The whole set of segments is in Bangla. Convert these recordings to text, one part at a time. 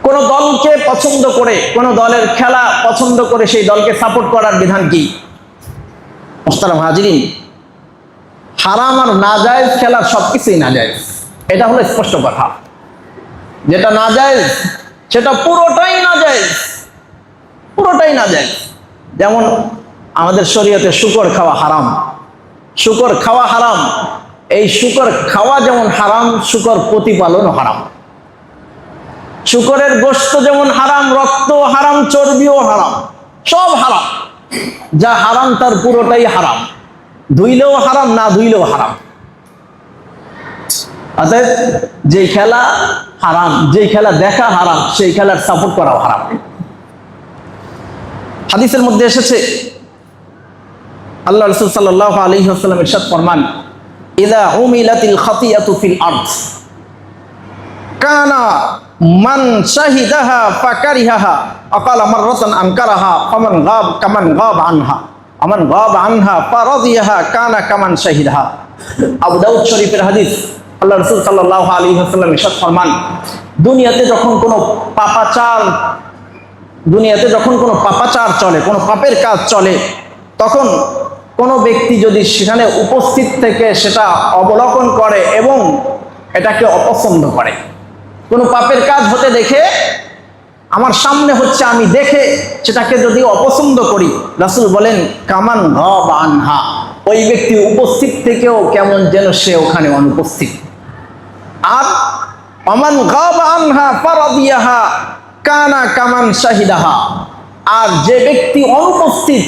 কোন দলকে পছন্দ করে, কোন দলের খেলা পছন্দ করে সেই দলকে সাপোর্ট করার বিধান কি? মুহতারাম হাজিরিন, হারাম আর নাজায়েজ খেলার সবকিছুই নাজায়েজ, এটা হলো স্পষ্ট কথা। যেটা নাজায়েজ সেটা পুরোটাই নাজায়েজ, পুরোটাই নাজায়েজ। যেমন আমাদের শরীয়তে শুকর খাওয়া হারাম, শুকর খাওয়া হারাম। এই শুকর খাওয়া যেমন হারাম, শুকর প্রতিপালনও হারাম। শুকরের গোশত যেমন হারাম, রক্ত হারাম, চর্বিও হারাম, সব হারাম। যা হারাম তার পুরোটাই হারাম, ধুইলেও হারাম, না ধুইলেও হারাম। অতএব যে খেলা হারাম, যে খেলা দেখা হারাম, সেই খেলার সাপোর্ট করাও হারাম। হাদিসের মধ্যে এসেছে আল্লাহ রাসূল সাল্লাল্লাহু আলাইহি ওয়াসাল্লাম ইরশাদ ফরমান, ইযা উমিলাতিল খাতিয়াতু ফিল আরদ কানা মান শাহিদাহা ফাকারিহাহা আকালা মাররাতান আনকারাহা ফামান গাব কামান গাব আনহা আমান গাব আনহা ফারাদিয়াহা কানা কামান শাহিদাহা। আবু দাউদ শরীফের হাদিস। আল্লাহ রাসূল সাল্লাল্লাহু আলাইহি ওয়াসাল্লাম ইরশাদ ফরমান, দুনিয়াতে যখন কোনো পাপাচার চলে, কোনো পাপের কাজ চলে, তখন কোনো ব্যক্তি যদি সেখানে উপস্থিত থেকে সেটা অবলোকন করে এবং এটাকে অপছন্দ করে, কোনো পাপের কাজ হতে দেখে, আমার সামনে হচ্ছে, আমি দেখে সেটাকে যদি অপছন্দ করি, রাসূল বলেন কামান গাব আনহা, ওই ব্যক্তি উপস্থিত থেকেও কেমন যেন সে ওখানে অনুপস্থিত। আর আমান গাব আনহা ফারাদিয়াহা কানা কামান শাহিদাহা, আর যে ব্যক্তি অনুপস্থিত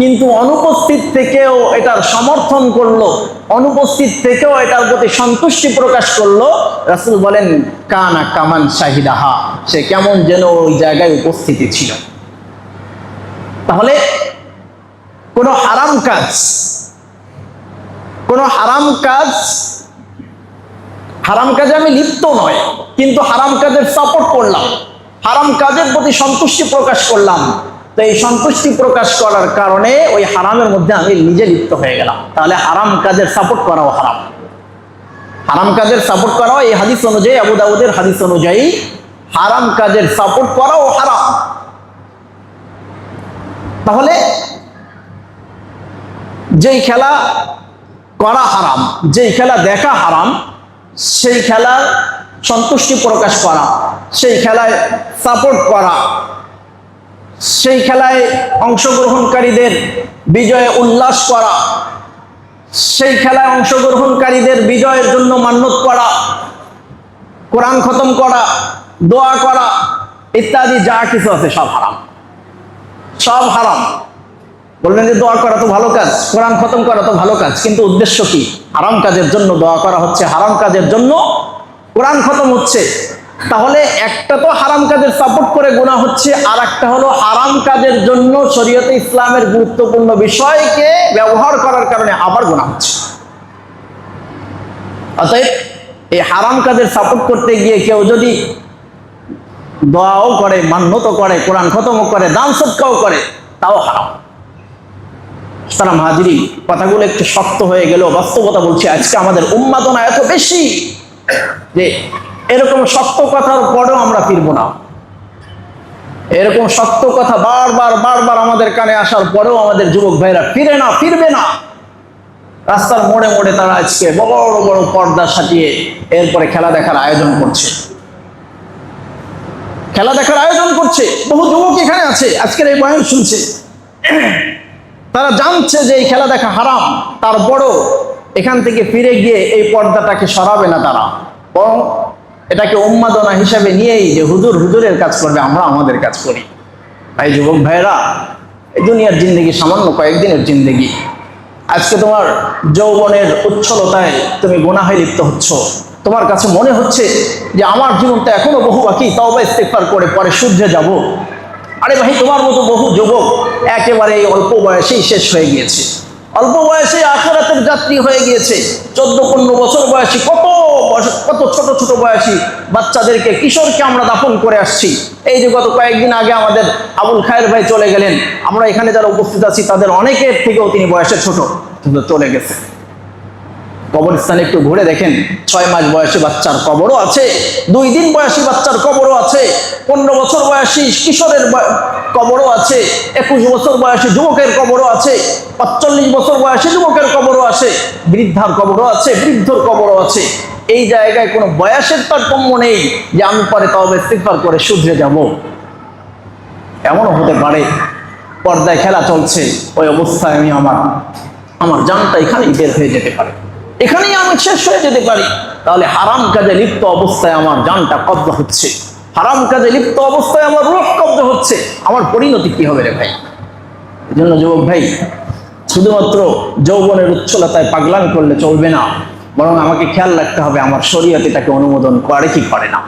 কিন্তু অনুপস্থিত থেকেও এটার সমর্থন করলো, অনুপস্থিত থেকেও এটার প্রতি সন্তুষ্টি প্রকাশ করলো, রাসূল বলেন কানা কামান শাহিদাহা, সে কেমন যেন ওই জায়গায় উপস্থিতি ছিল। তাহলে কোনো হারাম কাজে আমি লিপ্ত নয়, কিন্তু হারাম কাজের সাপোর্ট করলাম, হারাম কাজের প্রতি সন্তুষ্টি প্রকাশ করলাম, তো এই সন্তুষ্টি প্রকাশ করার কারণে ওই হারামের মধ্যে আমি নিজে লিপ্ত হয়ে গেলাম। তাহলে হারাম কাজের সাপোর্ট করাও হারাম, হারাম কাজের সাপোর্ট করাও, এই হাদিস অনুযায়ী, আবু দাউদের হাদিস অনুযায়ী হারাম কাজের সাপোর্ট করাও হারাম। তাহলে যেই খেলা করা হারাম, যেই খেলা দেখা হারাম, সেই খেলার সন্তুষ্টি প্রকাশ করা, সেই খেলায় সাপোর্ট করা, সেই খেলায় অংশগ্রহণকারীদের বিজয়ে উল্লাস করা, সেই খেলায় অংশগ্রহণকারীদের বিজয়ের জন্য মান্যত করা, কোরআন খতম করা, দোয়া করা ইত্যাদি যা কিছু আছে সব হারাম, সব হারাম। বললেন যে দোয়া করা তো ভালো কাজ, কোরআন খতম করা তো ভালো কাজ, কিন্তু উদ্দেশ্য কি? হারাম কাজের জন্য দোয়া করা হচ্ছে, হারাম কাজের জন্য কোরআন খতম হচ্ছে। তাহলে একটা তো হারাম কাজের সাপোর্ট করে গুনাহ হচ্ছে, আর একটা হলো হারাম কাজের জন্য শরীয়তে ইসলামের গুরুত্বপূর্ণ বিষয়কে ব্যবহার করার কারণে আবার গুনাহ হচ্ছে। অতএব এই হারাম কাজের সাপোর্ট করতে গিয়ে কেউ যদি দোয়াও করে, মান্যত করে, কোরআন খতমও করে, দান সদকাও করে, তাও হারাম। সালাম হাজিরি, কথাগুলো একটু শক্ত হয়ে গেল, বাস্তবতা বলছি, আজকে আমাদের উন্মাদনা এত বেশি যে এরকম শক্ত কথার পরেও আমরা ফিরব না। এরকম শক্ত কথা বারবার আমাদের কানে আসার পরেও আমাদের যুবক ভাইরা ফিরবে না। রাস্তার মোড়ে মোড়ে তারা আজকে বড় বড় পর্দা সাজিয়ে এরপরে খেলা দেখার আয়োজন করছে, খেলা দেখার আয়োজন করছে। বহু যুবক এখানে আছে, আজকের এই বয়ান শুনছে, তারা জানছে যে এই খেলা দেখা হারাম, তারপরও এখান থেকে ফিরে গিয়ে এই পর্দাটাকে সরাবে না তারা, বরং এটাকে উন্মাদনা হিসাবে নিয়েই যে হুজুরের কাজ করবে, আমরা আমাদের কাজ করি। তাই যুবক ভাইরা, এই দুনিয়ার জিন্দেগি সামান্য কয়েকদিনের জিন্দেগি। আজকে তোমার যৌবনের উচ্ছলতায় তুমি গুনাহে লিপ্ত হচ্ছ, তোমার কাছে মনে হচ্ছে যে আমার জীবনটা এখনো বহু বাকি, তওবা ইস্তেগফার করে পরে শুধরে যাব। আরে ভাই, তোমার মতো বহু যুবক একেবারে অল্প বয়সেই শেষ হয়ে গিয়েছে, অল্প বয়সে আখিরাতের যাত্রী হয়ে গিয়েছে। 14-15 বছর বয়সী কত ছোট বয়সী বাচ্চাদেরকে, কিশোরকে আমরা দাফন করে আসছি। এই যে গত কয়েকদিন আগে আমাদের আবুল খায়ের ভাই চলে গেলেন, আমরা এখানে যারা উপস্থিত আছি তাদের অনেকের থেকেও তিনি বয়সে ছোট, কিন্তু চলে গেছে। কবরস্থানে একটু ঘুরে দেখেন, 6 মাস বয়সী বাচ্চার কবরও আছে, 2 দিন বয়সী বাচ্চার কবরও আছে, 15 বছর বয়সী কিশোরের কবরও আছে, 21 বছর বয়সী যুবকের কবরও আছে, 45 বছর বয়সী যুবকের কবরও আছে, বৃদ্ধার কবরও আছে, বৃদ্ধর কবরও আছে। এই জায়গায় কোনো বয়সের তারতম্য নেই যে আমি পরে তওবা ইস্তিগফার করে শুধরে যাব। এমনও হতে পারে পর্দায় খেলা চলছে, ওই অবস্থায় আমি আমার জানটা এখানেই বের হয়ে যেতে পারে, এখানেই আমি শেষ হয়ে যেতে পারি। তাহলে হারাম কাজে লিপ্ত অবস্থায় আমার জানটা কব্জা হচ্ছে, হারাম কাজে লিপ্ত অবস্থায় আমার রূহ কব্জা হচ্ছে, আমার পরিণতি কি হবে রে ভাই? এই জন্য যুবক ভাই, শুধুমাত্র যৌবনের উচ্ছলতায় পাগলামি করলে চলবে না, বরং আমাকে খেয়াল রাখতে হবে আমার শরীয়ত এটাকে অনুমোদন করে কি করে না।